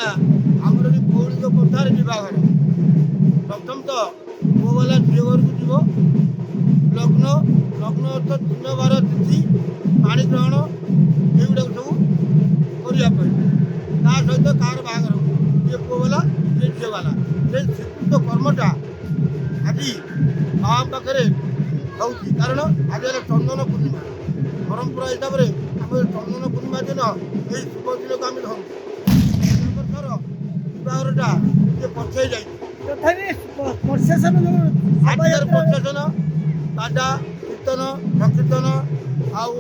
ଆଜ୍ଞା ଆମର ଏଠି କୌଳିକ ପ୍ରଥାରେ ବିବାହର ପ୍ରଥମ ତ ପୁଅ ବାଲା ଝିଅ ଘରକୁ ଯିବ ଲଗ୍ନ ଲଗ୍ନ ଅର୍ଥ ଦିନ ବାର ତିଥି ପାଣି ଗ୍ରହଣ ଏଗୁଡ଼ାକୁ ସବୁ କରିବା ପାଇଁ ତା ସହିତ କାହାର ବାହାଘର ଯିଏ ପୁଅ ବାଲା ଯିଏ ଝିଅ ବାଲା ସେ ସ୍ୱୀକୃତ କର୍ମଟା ଆଜି ମା ପାଖରେ ହେଉଛି କାରଣ ଆଜି ହେଲା ଚନ୍ଦନ ପୂର୍ଣ୍ଣିମା ପରମ୍ପରା ହିସାବରେ ଆମେ ଚନ୍ଦନ ପୂର୍ଣ୍ଣିମା ଦିନ ଏଇ ଶୁଭ ଦିନକୁ ଆମେ ଧରୁ ବିବାହରଟା ଟିକେ ପଛେଇ ଯାଇଛି ତଥାପି ପ୍ରଶାସନ ଆଜିକାର ପ୍ରଶାସନ ବାଜା କୀର୍ତ୍ତନ ସଂକୀର୍ତ୍ତନ ଆଉ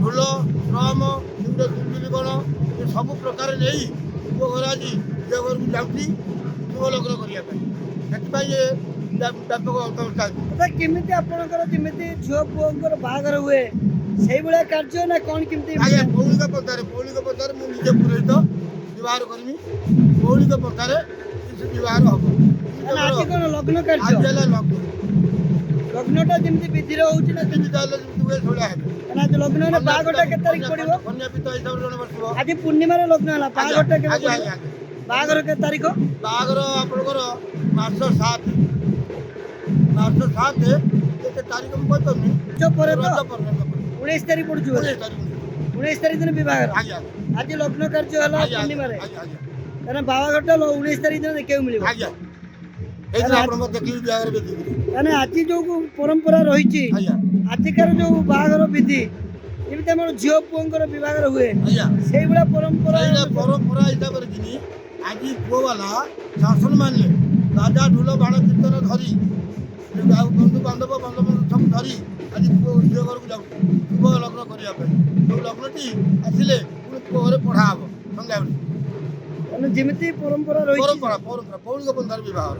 ଢୋଲ ଡ୍ରମ୍ ଏଗୁଡ଼ା ଦୁର୍ବିଲି ବଣ ଏ ସବୁ ପ୍ରକାର ନେଇ ପୁଅ ଘର ଆଜି ଝିଅ ଘରକୁ ଯାଉଛି ଶୁଭ ଲଗ୍ନ କରିବା ପାଇଁ ସେଥିପାଇଁ ଏ ବ୍ୟାପକ ବ୍ୟବସ୍ଥା ଅଛି। କେମିତି ଆପଣଙ୍କର ଯେମିତି ଝିଅ ପୁଅଙ୍କର ବାହାଘର ହୁଏ ସେଇଭଳିଆ କାର୍ଯ୍ୟ ନା କ'ଣ କେମିତି? ଆଜ୍ଞା କୌଳିକ ପ୍ରଥାରେ ମୁଁ ନିଜେ ପୁରୋହିତ ବିବାହ କରିମି କୌଳିକ ପ୍ରଥାରେ ବିବାହ ହବ ଆଜି କ'ଣ ଲଗ୍ନ ଆଜି କାର୍ଯ୍ୟ ହେଲା ଲଗ୍ନ ଲଗ୍ନଟା ଯେମିତି ବିଧିରେ ହଉଛି ନା ଯେମିତି ହେଲେ ଯେମିତି ହୁଏ ସେଇଭଳିଆ ହେବେ ଆଜି ଲଗ୍ନ ହେଲେ ବାହାଘରଟା କେତେ ତାରିଖ ପଡ଼ିବ? କନ୍ୟା ପିତା ହିସାବରେ ଜଣେ ବସିବ ଆଜି ପୂର୍ଣ୍ଣିମାରେ ଲଗ୍ନ ହେଲା ବାହାଘରଟା କେବେ ଆଜ୍ଞା ପଡ଼ିବ? ଆଜ୍ଞା ବାହାଘର କେତେ ତାରିଖ? ବାହାଘର ଆପଣଙ୍କର ମାସ 7 କେତେ ତାରିଖ ମୁଁ କହିପାରୁନି ପରେ ତ ରଜ ପରେ 19 ତାରିଖ ପଡ଼ୁଛି ବୋଧେ 19 ତାରିଖ ଦିନ ବିବାହର ଆଜ୍ଞା ଆଜି ଲଗ୍ନ କାର୍ଯ୍ୟ ହେଲା ଆଜ୍ଞା ପୂର୍ଣ୍ଣିମାରେ ଆଜ୍ଞା ଆଜ୍ଞା ତାହେଲେ ବାହାଘରଟା 19 ତାରିଖ ଦିନ ଦେଖିବାକୁ ମିଳିବ। ଆଜ୍ଞା ଏଇଦିନ ଆପଣ ମୋତେ ଦେଖିବି ବିବାହର ବେଦିକି ତାହେଲେ ଆଜି ଯୋଉ ପରମ୍ପରା ରହିଛି ଆଜ୍ଞା ଆଜିକାର ଯୋଉ ବାହାଘର ବିଧି ଯେମିତି ଆମର ଝିଅ ପୁଅଙ୍କର ବିବାହର ହୁଏ ଆଜ୍ଞା ସେଇଭଳିଆ ପରମ୍ପରା ପରମ୍ପରା ହିସାବରେ କିନି ଆଜି ପୁଅ ବାଲା ଶାସନ ମାନିଲେ ବାଜା ଢୋଲ ବାଣ କୀର୍ତ୍ତନ ଧରି ବନ୍ଧୁ ବାନ୍ଧବ ସବୁ ଧରି ଆଜି ପୁଅ ଝିଅ ଘରକୁ ଯାଉଛି ଶୁଭ ଲଗ୍ନ କରିବା ପାଇଁ ଯେଉଁ ଲଗ୍ନଟି ଆସିଲେ ପୁଣି ପୁଅ ଘରେ ପଢ଼ା ହେବ ସନ୍ଧ୍ୟାବେଳେ ଯେମିତି ପରମ୍ପରା ରହିଛି ପରମ୍ପରା କୌଳିକ ପନ୍ଥାରେ ବିବାହର